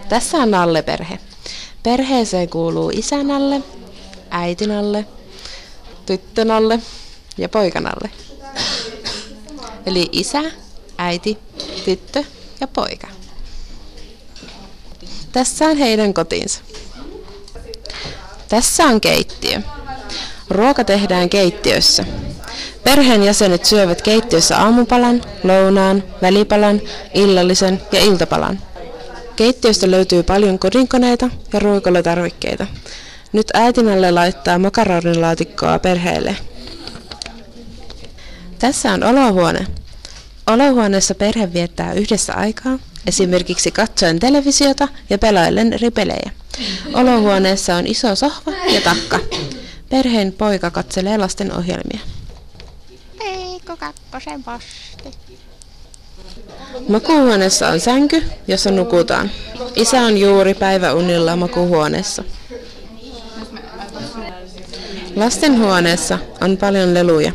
Tässä on Nalle-perhe. Perheeseen kuuluu isänalle, äitinalle, tyttönalle ja poikanalle. Eli isä, äiti, tyttö ja poika. Tässä on heidän kotinsa. Tässä on keittiö. Ruoka tehdään keittiössä. Perheen jäsenet syövät keittiössä aamupalan, lounaan, välipalan, illallisen ja iltapalan. Keittiöstä löytyy paljon kodinkoneita ja ruokailutarvikkeita. Nyt äitinalle laittaa makaronilaatikkoa perheelle. Tässä on olohuone. Olohuoneessa perhe viettää yhdessä aikaa, esimerkiksi katsoen televisiota ja pelaillen eri pelejä. Olohuoneessa on iso sohva ja takka. Perheen poika katselee lasten ohjelmia. Veikko Kakkosen posti. Makuuhuoneessa on sänky, jossa nukutaan. Isä on juuri päiväunilla makuuhuoneessa. Lastenhuoneessa on paljon leluja.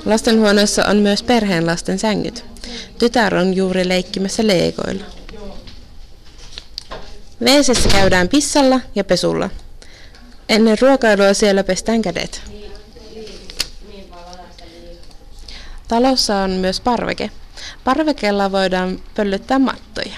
Lastenhuoneessa on myös perheen lasten sängyt. Tytär on juuri leikkimässä legoilla. WC:ssä käydään pissalla ja pesulla. Ennen ruokailua siellä pestään kädet. Talossa on myös parveke. Parvekella voidaan pöllyttää mattoja.